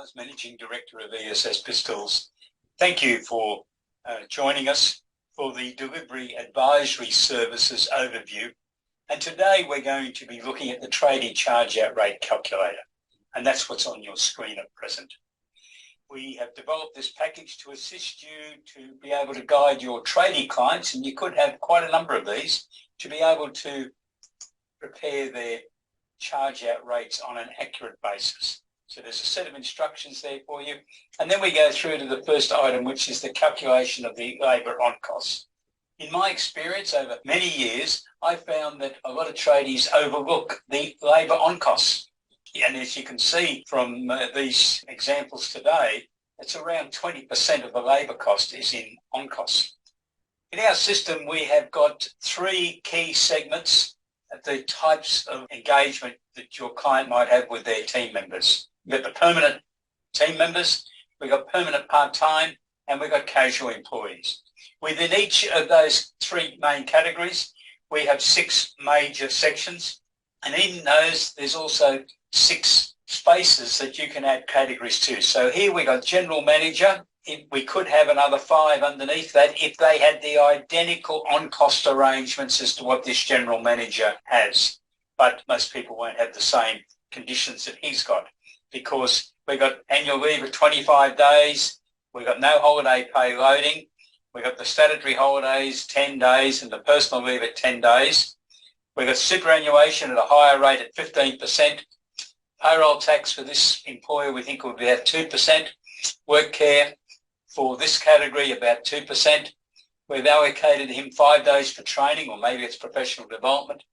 Stars, Managing Director of ESS BIZTOOLS. Thank you for joining us for the Delivery Advisory Services overview. And today we're going to be looking at the Tradie Charge Out Rate Calculator. And that's what's on your screen at present. We have developed this package to assist you to be able to guide your tradie clients, and you could have quite a number of these, to be able to prepare their charge out rates on an accurate basis. So there's a set of instructions there for you. And then we go through to the first item, which is the calculation of the labour on costs. In my experience over many years, I found that a lot of tradies overlook the labour on costs. And as you can see from these examples today, it's around 20% of the labour cost is in on costs. In our system, we have got three key segments of the types of engagement that your client might have with their team members. We've got the permanent team members, we've got permanent part-time, and we've got casual employees. Within each of those three main categories, we have 6 major sections, and in those, there's also 6 spaces that you can add categories to. So here we've got general manager. We could have another 5 underneath that if they had the identical on-cost arrangements as to what this general manager has. But most people won't have the same conditions that he's got, because we've got annual leave of 25 days, we've got no holiday pay loading, we've got the statutory holidays 10 days and the personal leave at 10 days. We've got superannuation at a higher rate at 15%. Payroll tax for this employer we think would be at 2%. Work care for this category about 2%. We've allocated him 5 days for training, or maybe it's professional development.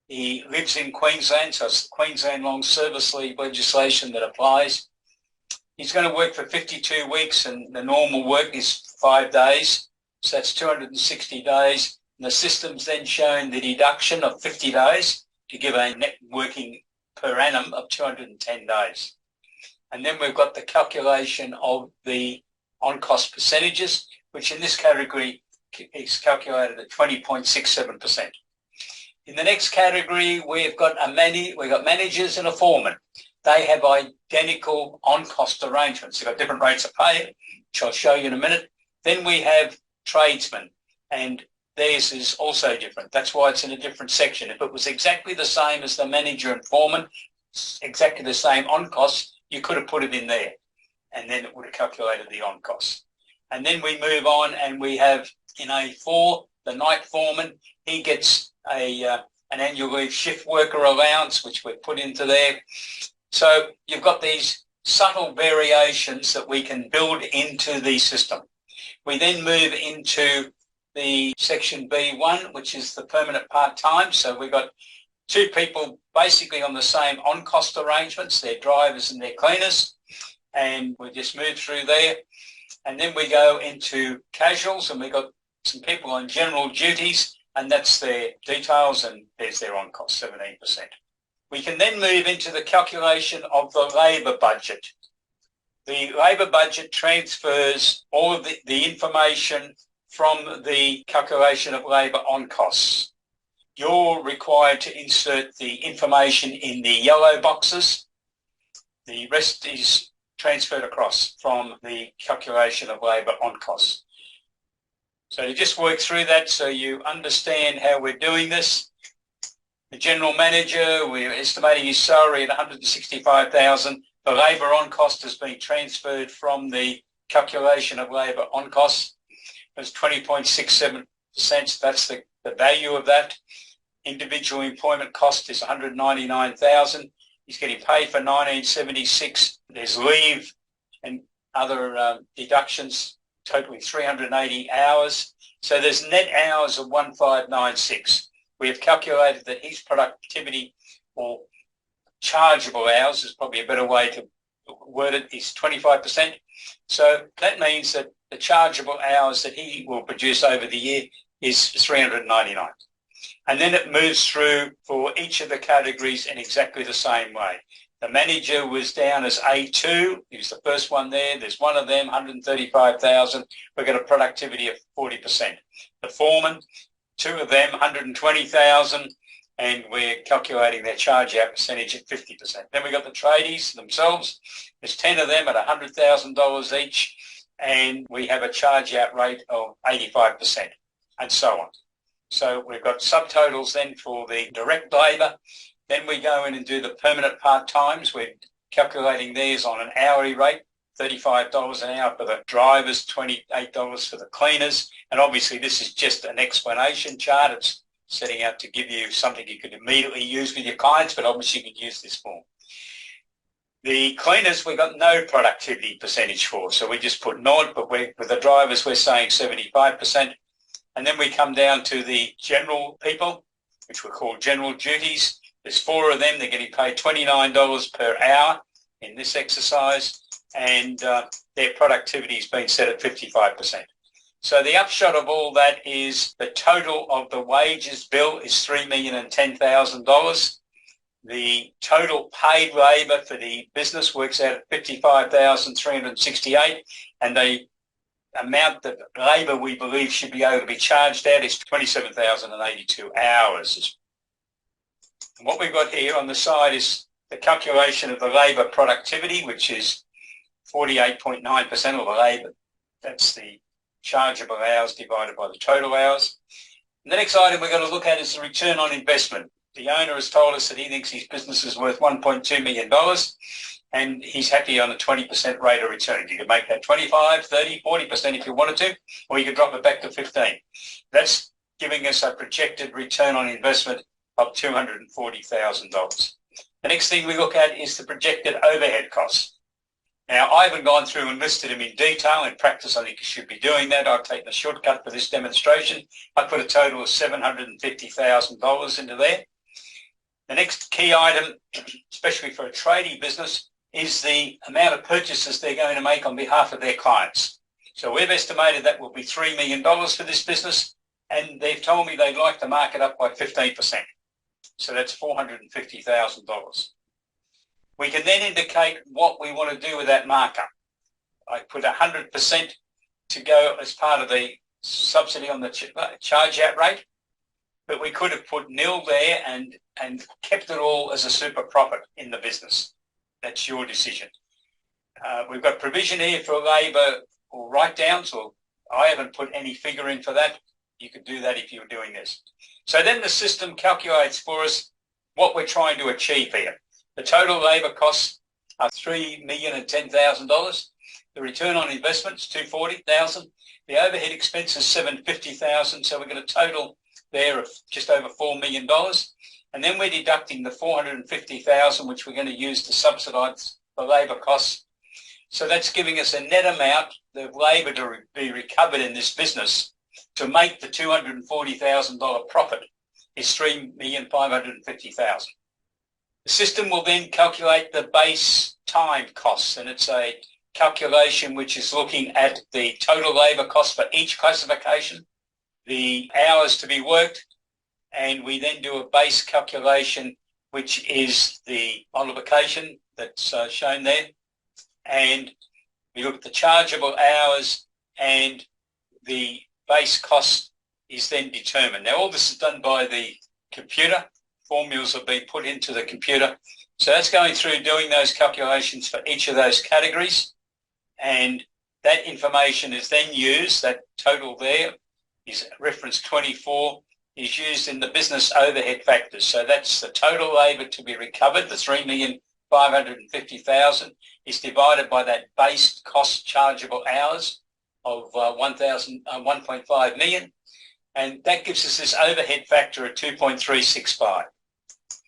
He lives in Queensland, so it's the Queensland Long Service Leave legislation that applies. He's going to work for 52 weeks, and the normal work is 5 days, so that's 260 days. And the system's then shown the deduction of 50 days to give a net working per annum of 210 days. And then we've got the calculation of the on-cost percentages, which in this category is calculated at 20.67%. In the next category, we've got managers and a foreman. They have identical on-cost arrangements. They've got different rates of pay, which I'll show you in a minute. Then we have tradesmen, and theirs is also different. That's why it's in a different section. If it was exactly the same as the manager and foreman, exactly the same on-costs, you could have put it in there, and then it would have calculated the on-costs. And then we move on, and we have in A4, the night foreman. He gets an annual leave shift worker allowance, which we've put into there. So you've got these subtle variations that we can build into the system. We then move into the section B1, which is the permanent part-time. So we've got 2 people basically on the same on-cost arrangements, their drivers and their cleaners, and we just move through there. And then we go into casuals, and we've got some people on general duties, and that's their details, and there's their on-cost, 17%. We can then move into the calculation of the labour budget. The labour budget transfers all of the information from the calculation of labour on costs. You're required to insert the information in the yellow boxes. The rest is transferred across from the calculation of labour on costs. So you just work through that so you understand how we're doing this. The general manager, we're estimating his salary at $165,000. The labour on cost has been transferred from the calculation of labour on costs. It's 20.67%. That's the value of that. Individual employment cost is $199,000. He's getting paid for 1976. There's leave and other deductions totaling 380 hours. So there's net hours of 1596. We have calculated that his productivity, or chargeable hours is probably a better way to word it, is 25%. So that means that the chargeable hours that he will produce over the year is 399. And then it moves through for each of the categories in exactly the same way. The manager was down as A2. He was the first one there. There's one of them, 135,000. We've got a productivity of 40%. The foreman, 2 of them, 120,000. and we're calculating their charge out percentage at 50%. Then we've got the tradies themselves. There's 10 of them at $100,000 each, and we have a charge out rate of 85%, and so on. So we've got subtotals then for the direct labour. Then we go in and do the permanent part-times. We're calculating theirs on an hourly rate, $35 an hour for the drivers, $28 for the cleaners. And obviously this is just an explanation chart. It's setting out to give you something you could immediately use with your clients, but obviously you could use this form. The cleaners, we've got no productivity percentage for, so we just put naught, but with the drivers we're saying 75%. And then we come down to the general people, which we call general duties. There's 4 of them. They're getting paid $29 per hour in this exercise, and their productivity has been set at 55%. So the upshot of all that is the total of the wages bill is $3,010,000. The total paid labour for the business works out at $55,368, and the amount of labour we believe should be able to be charged out is 27,082 hours. And what we've got here on the side is the calculation of the labour productivity, which is 48.9% of the labour. That's the chargeable hours divided by the total hours. And the next item we're going to look at is the return on investment. The owner has told us that he thinks his business is worth $1.2 million, and he's happy on a 20% rate of return. You could make that 25, 30, 40% if you wanted to, or you could drop it back to 15. That's giving us a projected return on investment of $240,000. The next thing we look at is the projected overhead costs. Now, I haven't gone through and listed them in detail. In practice, I think you should be doing that. I've taken a shortcut for this demonstration. I put a total of $750,000 into there. The next key item, especially for a tradie business, is the amount of purchases they're going to make on behalf of their clients. So we've estimated that will be $3 million for this business, and they've told me they'd like to mark it up by 15%. So that's $450,000. We can then indicate what we want to do with that markup. I put 100% to go as part of the subsidy on the charge out rate, but we could have put nil there and kept it all as a super profit in the business. That's your decision. We've got provision here for labour or write-downs, or I haven't put any figure in for that. You could do that if you were doing this. So then the system calculates for us what we're trying to achieve here. The total labour costs are $3,010,000. The return on investment is $240,000. The overhead expense is $750,000. So we're going to total there of just over $4 million. And then we're deducting the $450,000, which we're going to use to subsidise the labour costs. So that's giving us a net amount of labour to be recovered in this business to make the $240,000 profit is $3,550,000. The system will then calculate the base time costs, and it's a calculation which is looking at the total labour cost for each classification, the hours to be worked, and we then do a base calculation which is the multiplication that's shown there, and we look at the chargeable hours, and the base cost is then determined. Now all this is done by the computer. Formulas have been put into the computer. So that's going through doing those calculations for each of those categories, and that information is then used, that total there is reference 24, is used in the business overhead factors. So that's the total labour to be recovered, the $3,550,000 is divided by that base cost chargeable hours of 1.5 million, and that gives us this overhead factor of 2.365.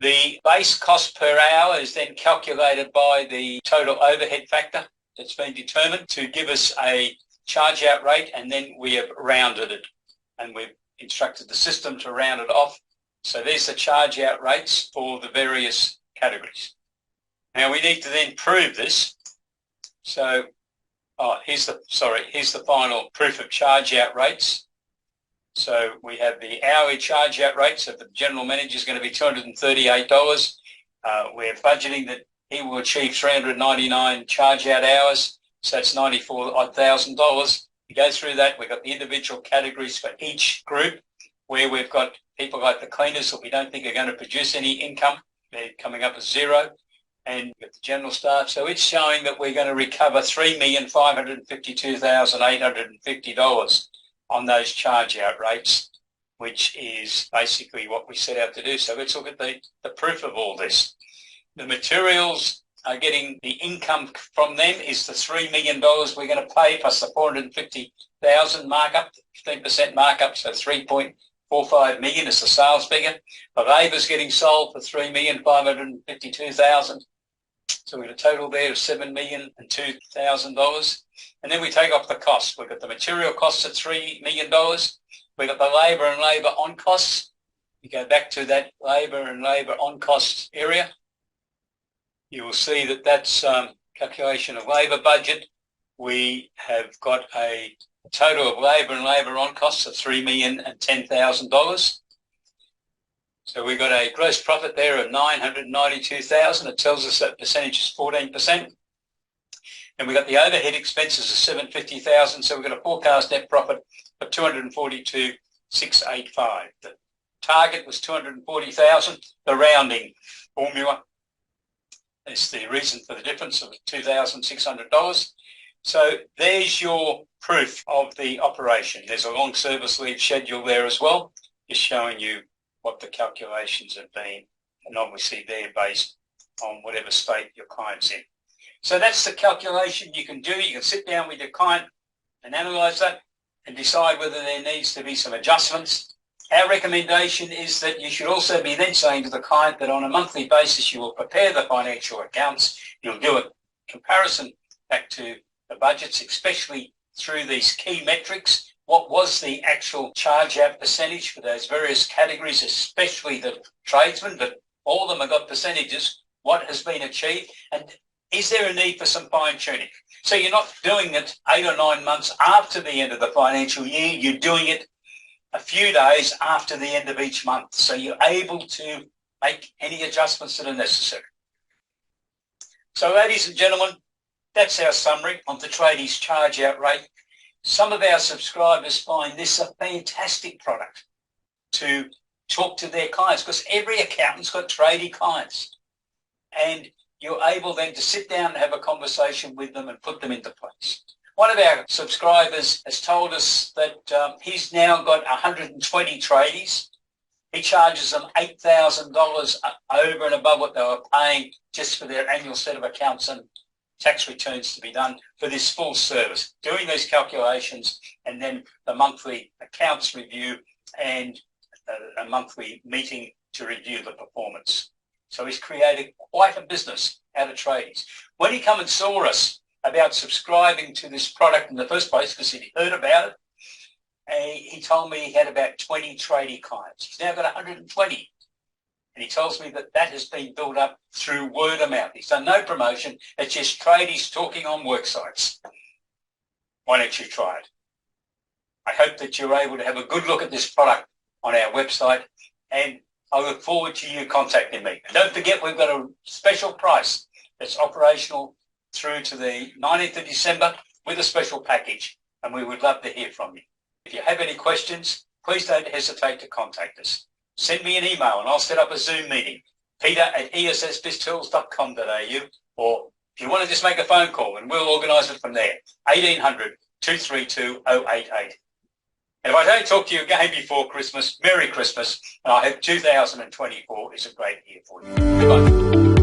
The base cost per hour is then calculated by the total overhead factor that's been determined to give us a charge out rate, and then we have rounded it, and we've instructed the system to round it off. So there's the charge out rates for the various categories. Now we need to then prove this. So here's the final proof of charge out rates. So we have the hourly charge out rate. So the general manager is going to be $238. We're budgeting that he will achieve 399 charge out hours. So that's $94,000. We go through that. We've got the individual categories for each group where we've got people like the cleaners that we don't think are going to produce any income. They're coming up as zero. And with the general staff. So it's showing that we're going to recover $3,552,850 on those charge-out rates, which is basically what we set out to do. So let's look at the proof of all this. The materials are getting the income from them is the $3 million we're going to pay plus the $450,000 markup, 15% markup, so $3.45 million is the sales figure. The labour's getting sold for $3,552,000. So we've got a total there of $7,002,000. And then we take off the costs. We've got the material costs at $3 million. We've got the labour and labour on costs. You go back to that labour and labour on costs area. You will see that that's calculation of labour budget. We have got a total of labour and labour on costs of $3,010,000. So we've got a gross profit there of $992,000. It tells us that percentage is 14%. And we've got the overhead expenses of $750,000. So we've got a forecast net profit of $242,685. The target was $240,000. The rounding formula is the reason for the difference of $2,600. So there's your proof of the operation. There's a long service leave schedule there as well, just showing you what the calculations have been, and obviously they're based on whatever state your client's in. So that's the calculation you can do. You can sit down with your client and analyse that and decide whether there needs to be some adjustments. Our recommendation is that you should also be then saying to the client that on a monthly basis you will prepare the financial accounts, you'll do a comparison back to the budgets, especially through these key metrics. What was the actual charge-out percentage for those various categories, especially the tradesmen, but all of them have got percentages. What has been achieved? And is there a need for some fine-tuning? So you're not doing it 8 or 9 months after the end of the financial year. You're doing it a few days after the end of each month. So you're able to make any adjustments that are necessary. So ladies and gentlemen, that's our summary on the Tradies charge-out rate. Some of our subscribers find this a fantastic product to talk to their clients because every accountant's got tradie clients, and you're able then to sit down and have a conversation with them and put them into place. One of our subscribers has told us that he's now got 120 tradies. He charges them $8,000 over and above what they were paying just for their annual set of accounts and tax returns to be done for this full service, doing these calculations and then the monthly accounts review and a monthly meeting to review the performance. So he's created quite a business out of Tradies. When he come and saw us about subscribing to this product in the first place, because he heard about it, he told me he had about 20 tradie clients. He's now got 120. And he tells me that that has been built up through word of mouth. He's done no promotion. It's just tradies talking on work sites. Why don't you try it? I hope that you're able to have a good look at this product on our website, and I look forward to you contacting me. And don't forget, we've got a special price that's operational through to the 19th of December with a special package, and we would love to hear from you. If you have any questions, please don't hesitate to contact us. Send me an email and I'll set up a Zoom meeting, peter@essbiztools.com.au, or if you want to just make a phone call and we'll organise it from there, 1800 232 088. And if I don't talk to you again before Christmas, Merry Christmas, and I hope 2024 is a great year for you. Goodbye.